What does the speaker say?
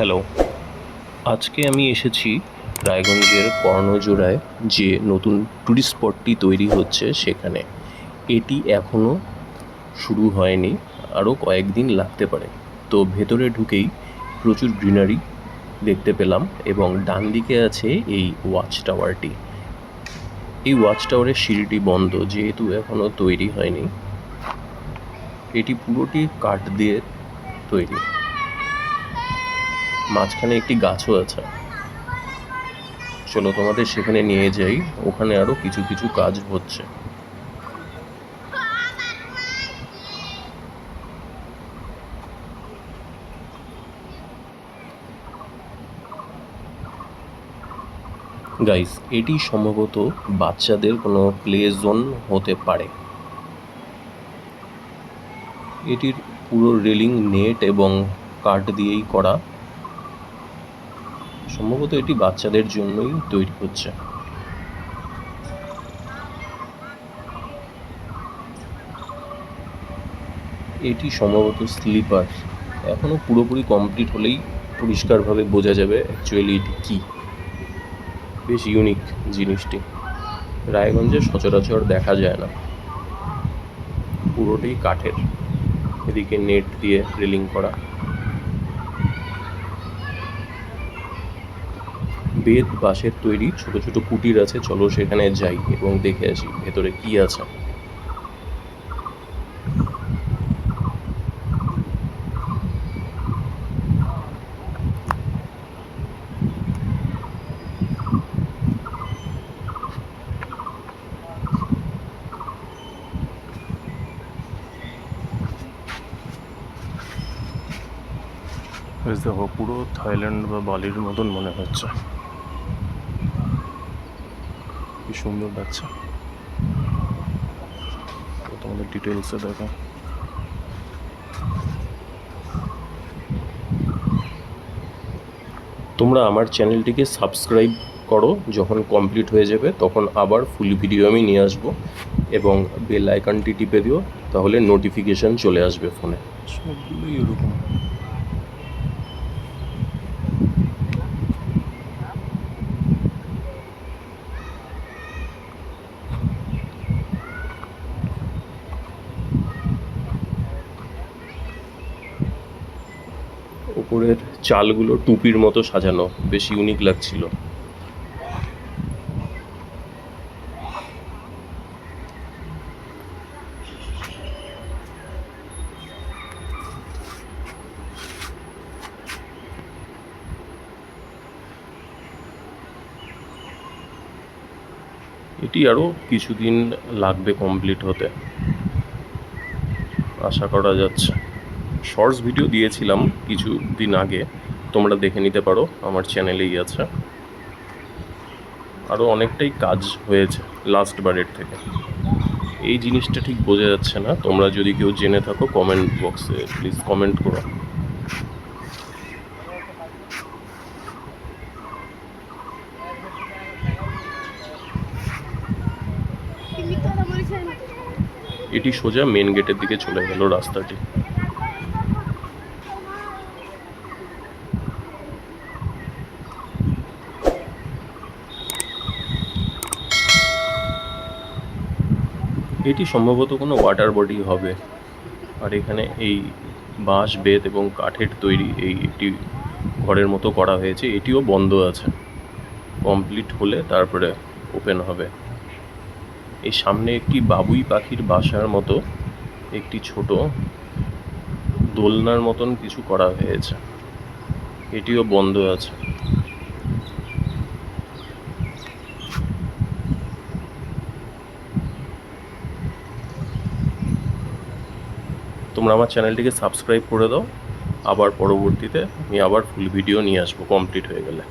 Hello, আজকে আমি এসেছি রায়গঞ্জের কর্ণজোড়ায় যে নতুন ট্যুরিস্ট স্পটটি তৈরি হচ্ছে সেখানে। এটি এখনও শুরু হয়নি, আরও কয়েকদিন লাগতে পারে। তো ভেতরে ঢুকেই প্রচুর গ্রিনারি দেখতে পেলাম এবং ডান দিকে আছে এই ওয়াচ টাওয়ারটি। এই ওয়াচ টাওয়ারের সিঁড়িটি বন্ধ যেহেতু এখনও তৈরি হয়নি। এটি পুরোটি কাঠ দিয়ে তৈরি, মাঝখানে একটি গাছও আছে। চলো তোমাদের সেখানে নিয়ে যাই, ওখানে আরো কিছু কিছু কাজ হচ্ছে। গাইস, এটি সম্ভবত বাচ্চাদের কোনো প্লে জোন হতে পারে। এটির পুরো রেলিং নেট এবং কাঠ দিয়েই করা। সম্ভবত এটি বাচ্চাদের জন্যই তৈরি হচ্ছে। এটি সম্ভবত স্লিপার। এখনো পুরোপুরি কমপ্লিট হলেই পরিষ্কারভাবে বোঝা যাবে অ্যাকচুয়ালি এটি কী। বেশ ইউনিক জিনিসটি, রায়গঞ্জে সচরাচর দেখা যায় না। পুরোটাই কাঠের, এদিকে নেট দিয়ে রেলিং করা। বেত বাঁশের তৈরি ছোট ছোট কুটির আছে, চলো সেখানে যাই এবং দেখে আসি ভেতরে কি আছে। দেখো, পুরো থাইল্যান্ড বা বালির মতন মনে হচ্ছে। কি সুন্দর লাগছে। তোমাদের ডিটেলসে দেখো। তোমরা আমার চ্যানেলটিকে সাবস্ক্রাইব করো, যখন কমপ্লিট হয়ে যাবে তখন আবার ফুল ভিডিও আমি নিয়ে আসবো, এবং বেল আইকনটি টিপে দিও, তাহলে নোটিফিকেশান চলে আসবে ফোনে। সবগুলোই এরকম। উপরের চালগুলো টুপির মতো সাজানো, বেশ ইউনিক লাগছিল। এটি আরও কিছুদিন লাগবে কমপ্লিট হতে, আশা করা যাচ্ছে। শর্টস ভিডিও দিয়েছিলাম কিছু দিন আগে, তোমরা দেখে নিতে পারো, আমার চ্যানেলেই আছে। আরও অনেকটাই কাজ হয়েছে লাস্ট বারের থেকে। এই জিনিসটা ঠিক বোঝা যাচ্ছে না, তোমরা যদি কেউ জেনে থাকো কমেন্ট বক্সে প্লিজ কমেন্ট করো। এটি সোজা মেন গেটের দিকে চলে গেল রাস্তাটি। এটি সম্ভবত কোনো ওয়াটার বডি হবে। আর এখানে এই বাঁশ, বেত এবং কাঠের তৈরি এই একটি ঘরের মতো করা হয়েছে, এটিও বন্ধ আছে। কমপ্লিট হলে তারপরে ওপেন হবে। এই সামনে একটি বাবুই পাখির বাসার মতো একটি ছোট দোলনার মতন কিছু করা হয়েছে, এটিও বন্ধ আছে। তোমরা আমার চ্যানেলটিকে সাবস্ক্রাইব করে দাও, আবার পরবর্তীতে আমি আবার ফুল ভিডিও নিয়ে আসবো কমপ্লিট হয়ে গেলে।